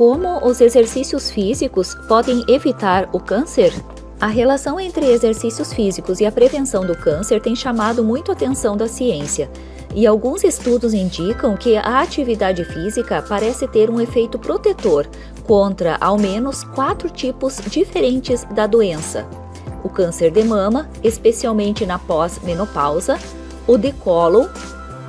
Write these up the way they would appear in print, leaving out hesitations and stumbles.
Como os exercícios físicos podem evitar o câncer? A relação entre exercícios físicos e a prevenção do câncer tem chamado muito a atenção da ciência, e alguns estudos indicam que a atividade física parece ter um efeito protetor contra ao menos 4 tipos diferentes da doença: o câncer de mama, especialmente na pós-menopausa, o de cólon,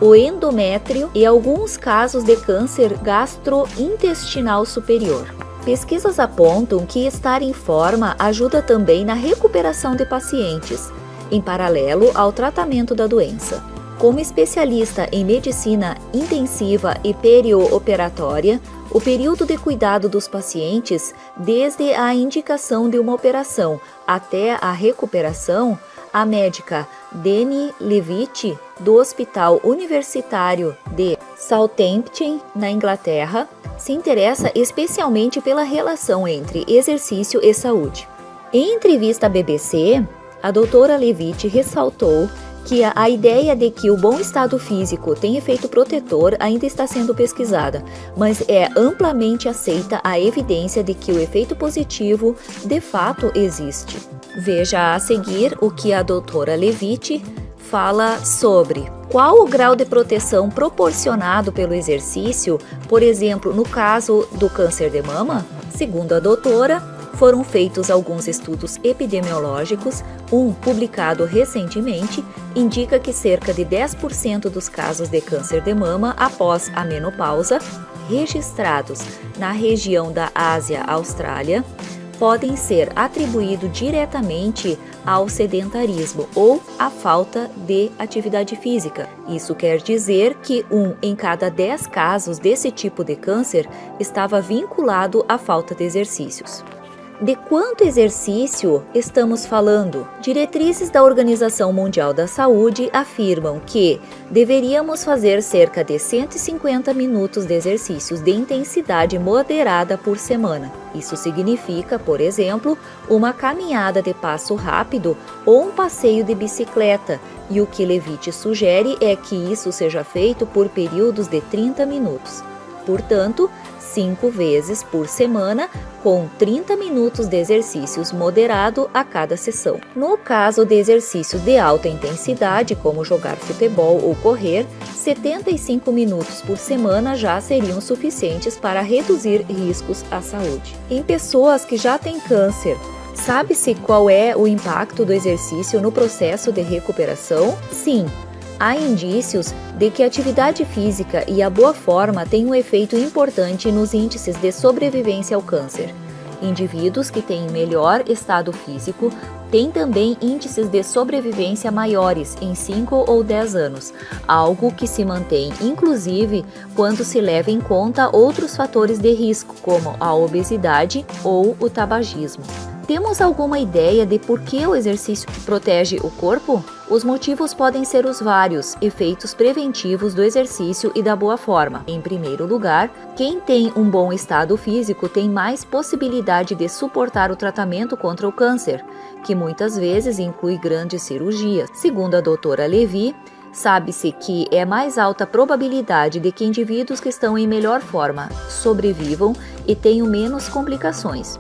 o endométrio e alguns casos de câncer gastrointestinal superior. Pesquisas apontam que estar em forma ajuda também na recuperação de pacientes, em paralelo ao tratamento da doença. Como especialista em medicina intensiva e perioperatória, o período de cuidado dos pacientes, desde a indicação de uma operação até a recuperação, a médica Dani Levitt, do Hospital Universitário de Southampton, na Inglaterra, se interessa especialmente pela relação entre exercício e saúde. Em entrevista à BBC, a doutora Levitt ressaltou que a ideia de que o bom estado físico tem efeito protetor ainda está sendo pesquisada, mas é amplamente aceita a evidência de que o efeito positivo de fato existe. Veja a seguir o que a doutora Levitt fala sobre qual o grau de proteção proporcionado pelo exercício, por exemplo, no caso do câncer de mama. Segundo a doutora, foram feitos alguns estudos epidemiológicos. Um, publicado recentemente, indica que cerca de 10% dos casos de câncer de mama após a menopausa, registrados na região da Ásia-Austrália, podem ser atribuídos diretamente ao sedentarismo ou à falta de atividade física. Isso quer dizer que 1 em cada 10 casos desse tipo de câncer estava vinculado à falta de exercícios. De quanto exercício estamos falando? Diretrizes da Organização Mundial da Saúde afirmam que deveríamos fazer cerca de 150 minutos de exercícios de intensidade moderada por semana. Isso significa, por exemplo, uma caminhada de passo rápido ou um passeio de bicicleta, e o que Levitt sugere é que isso seja feito por períodos de 30 minutos. Portanto, 5 vezes por semana, com 30 minutos de exercícios moderado a cada sessão. No caso de exercícios de alta intensidade, como jogar futebol ou correr, 75 minutos por semana já seriam suficientes para reduzir riscos à saúde. Em pessoas que já têm câncer, sabe-se qual é o impacto do exercício no processo de recuperação? Sim. Há indícios de que a atividade física e a boa forma têm um efeito importante nos índices de sobrevivência ao câncer. Indivíduos que têm melhor estado físico têm também índices de sobrevivência maiores em 5 ou 10 anos, algo que se mantém inclusive quando se leva em conta outros fatores de risco, como a obesidade ou o tabagismo. Temos alguma ideia de por que o exercício protege o corpo? Os motivos podem ser os vários efeitos preventivos do exercício e da boa forma. Em primeiro lugar, quem tem um bom estado físico tem mais possibilidade de suportar o tratamento contra o câncer, que muitas vezes inclui grandes cirurgias. Segundo a doutora Levi, sabe-se que é mais alta a probabilidade de que indivíduos que estão em melhor forma sobrevivam e tenham menos complicações.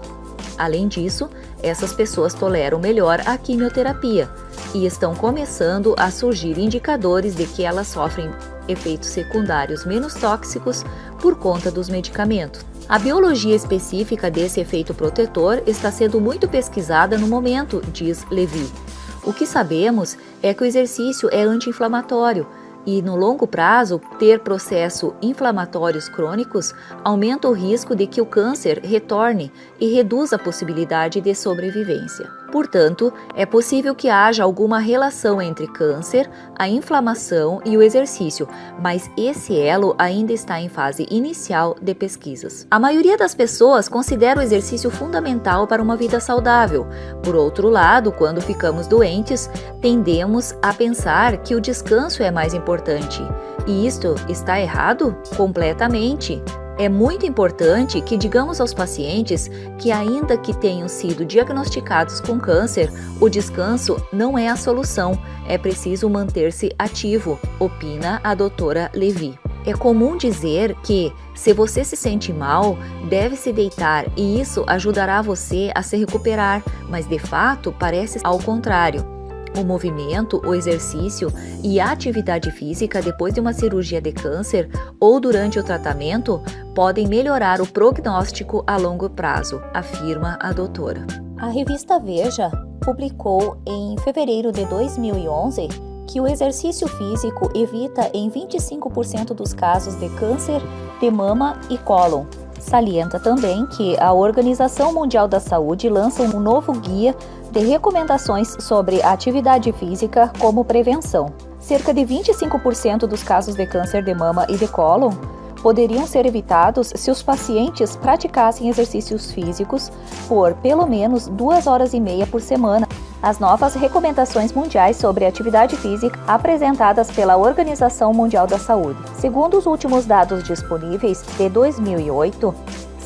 Além disso, essas pessoas toleram melhor a quimioterapia e estão começando a surgir indicadores de que elas sofrem efeitos secundários menos tóxicos por conta dos medicamentos. A biologia específica desse efeito protetor está sendo muito pesquisada no momento, diz Levi. O que sabemos é que o exercício é anti-inflamatório e, no longo prazo, ter processos inflamatórios crônicos aumenta o risco de que o câncer retorne e reduz a possibilidade de sobrevivência. Portanto, é possível que haja alguma relação entre câncer, a inflamação e o exercício, mas esse elo ainda está em fase inicial de pesquisas. A maioria das pessoas considera o exercício fundamental para uma vida saudável. Por outro lado, quando ficamos doentes, tendemos a pensar que o descanso é mais importante. E isto está errado? Completamente. É muito importante que digamos aos pacientes que, ainda que tenham sido diagnosticados com câncer, o descanso não é a solução, é preciso manter-se ativo, opina a doutora Levi. É comum dizer que, se você se sente mal, deve se deitar e isso ajudará você a se recuperar, mas de fato parece ao contrário. O movimento, o exercício e a atividade física depois de uma cirurgia de câncer ou durante o tratamento podem melhorar o prognóstico a longo prazo, afirma a doutora. A revista Veja publicou em fevereiro de 2011 que o exercício físico evita em 25% dos casos de câncer de mama e cólon. Salienta também que a Organização Mundial da Saúde lança um novo guia de recomendações sobre atividade física como prevenção. Cerca de 25% dos casos de câncer de mama e de cólon poderiam ser evitados se os pacientes praticassem exercícios físicos por pelo menos 2 horas e meia por semana. As novas recomendações mundiais sobre atividade física apresentadas pela Organização Mundial da Saúde. Segundo os últimos dados disponíveis de 2008,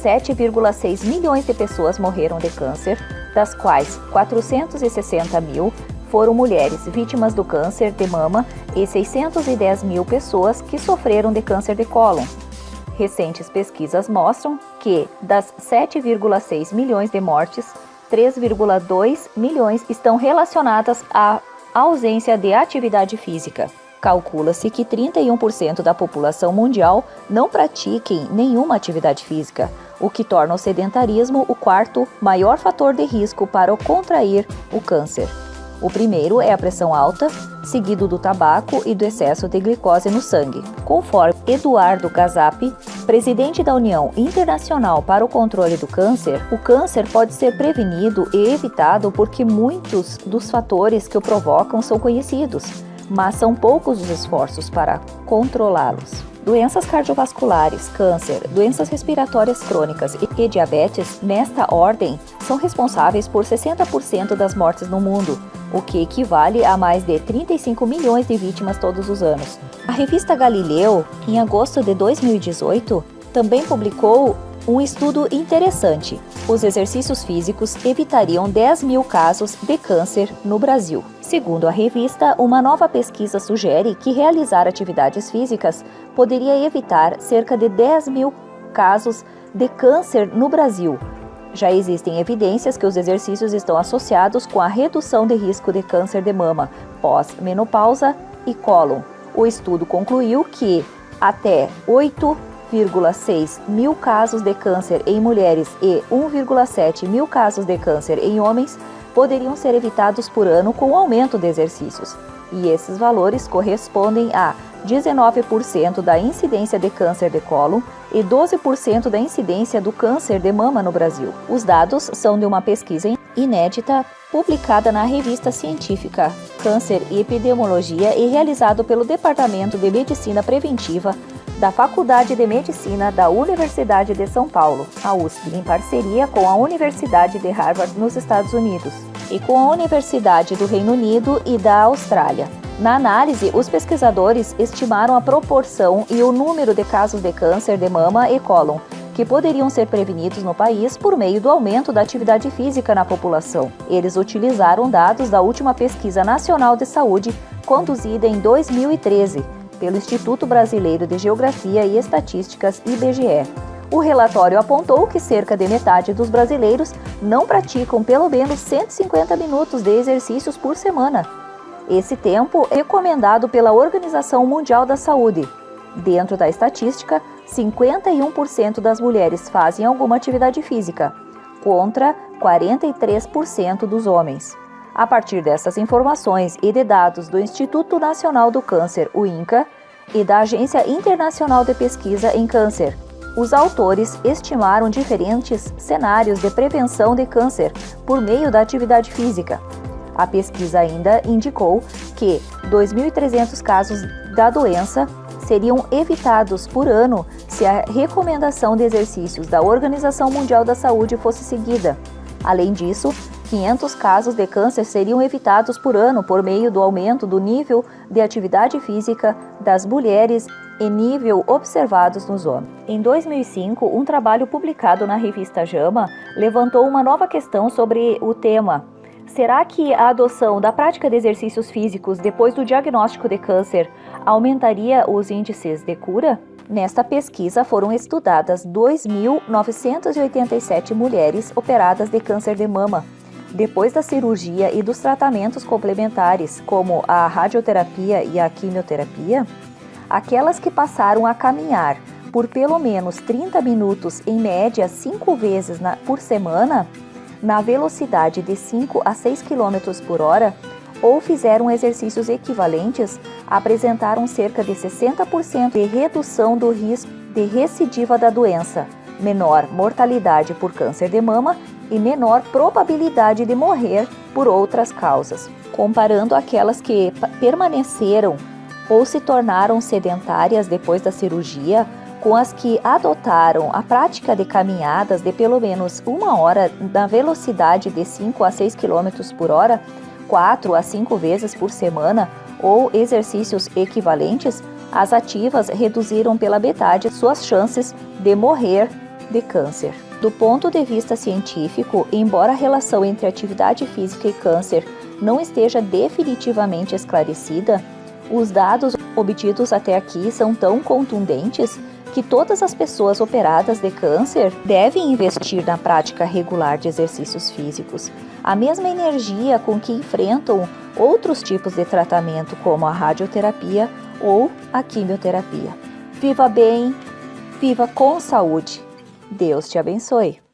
7,6 milhões de pessoas morreram de câncer, das quais 460 mil foram mulheres vítimas do câncer de mama e 610 mil pessoas que sofreram de câncer de cólon. Recentes pesquisas mostram que, das 7,6 milhões de mortes, 3,2 milhões estão relacionadas à ausência de atividade física. Calcula-se que 31% da população mundial não pratiquem nenhuma atividade física, o que torna o sedentarismo o quarto maior fator de risco para contrair o câncer. O primeiro é a pressão alta, seguido do tabaco e do excesso de glicose no sangue. Conforme Eduardo Gazap, presidente da União Internacional para o Controle do Câncer, o câncer pode ser prevenido e evitado porque muitos dos fatores que o provocam são conhecidos, mas são poucos os esforços para controlá-los. Doenças cardiovasculares, câncer, doenças respiratórias crônicas e diabetes, nesta ordem, são responsáveis por 60% das mortes no mundo, o que equivale a mais de 35 milhões de vítimas todos os anos. A revista Galileu, em agosto de 2018, também publicou um estudo interessante. Os exercícios físicos evitariam 10 mil casos de câncer no Brasil. Segundo a revista, uma nova pesquisa sugere que realizar atividades físicas poderia evitar cerca de 10 mil casos de câncer no Brasil. Já existem evidências que os exercícios estão associados com a redução de risco de câncer de mama, pós-menopausa e cólon. O estudo concluiu que até 8,6 mil casos de câncer em mulheres e 1,7 mil casos de câncer em homens poderiam ser evitados por ano com o aumento de exercícios. E esses valores correspondem a 19% da incidência de câncer de cólon e 12% da incidência do câncer de mama no Brasil. Os dados são de uma pesquisa inédita publicada na revista científica Câncer e Epidemiologia e realizado pelo Departamento de Medicina Preventiva da Faculdade de Medicina da Universidade de São Paulo, a USP, em parceria com a Universidade de Harvard nos Estados Unidos e com a Universidade do Reino Unido e da Austrália. Na análise, os pesquisadores estimaram a proporção e o número de casos de câncer de mama e cólon que poderiam ser prevenidos no país por meio do aumento da atividade física na população. Eles utilizaram dados da última Pesquisa Nacional de Saúde, conduzida em 2013, pelo Instituto Brasileiro de Geografia e Estatísticas, IBGE. O relatório apontou que cerca de metade dos brasileiros não praticam pelo menos 150 minutos de exercícios por semana. Esse tempo é recomendado pela Organização Mundial da Saúde. Dentro da estatística, 51% das mulheres fazem alguma atividade física, contra 43% dos homens. A partir dessas informações e de dados do Instituto Nacional do Câncer, o INCA, e da Agência Internacional de Pesquisa em Câncer, os autores estimaram diferentes cenários de prevenção de câncer por meio da atividade física. A pesquisa ainda indicou que 2.300 casos da doença seriam evitados por ano se a recomendação de exercícios da Organização Mundial da Saúde fosse seguida. Além disso, 500 casos de câncer seriam evitados por ano por meio do aumento do nível de atividade física das mulheres e nível observados nos homens. Em 2005, um trabalho publicado na revista JAMA levantou uma nova questão sobre o tema: Será que a adoção da prática de exercícios físicos depois do diagnóstico de câncer aumentaria os índices de cura? Nesta pesquisa foram estudadas 2.987 mulheres operadas de câncer de mama, depois da cirurgia e dos tratamentos complementares, como a radioterapia e a quimioterapia. Aquelas que passaram a caminhar por pelo menos 30 minutos, em média 5 vezes por semana, na velocidade de 5 a 6 km por hora, ou fizeram exercícios equivalentes, apresentaram cerca de 60% de redução do risco de recidiva da doença, menor mortalidade por câncer de mama e menor probabilidade de morrer por outras causas. Comparando aquelas que permaneceram ou se tornaram sedentárias depois da cirurgia, com as que adotaram a prática de caminhadas de pelo menos 1 hora na velocidade de 5 a 6 km por hora, 4 a 5 vezes por semana, ou exercícios equivalentes, as ativas reduziram pela metade suas chances de morrer de câncer. Do ponto de vista científico, embora a relação entre atividade física e câncer não esteja definitivamente esclarecida, os dados obtidos até aqui são tão contundentes que todas as pessoas operadas de câncer devem investir na prática regular de exercícios físicos. A mesma energia com que enfrentam outros tipos de tratamento, como a radioterapia ou a quimioterapia. Viva bem, viva com saúde. Deus te abençoe.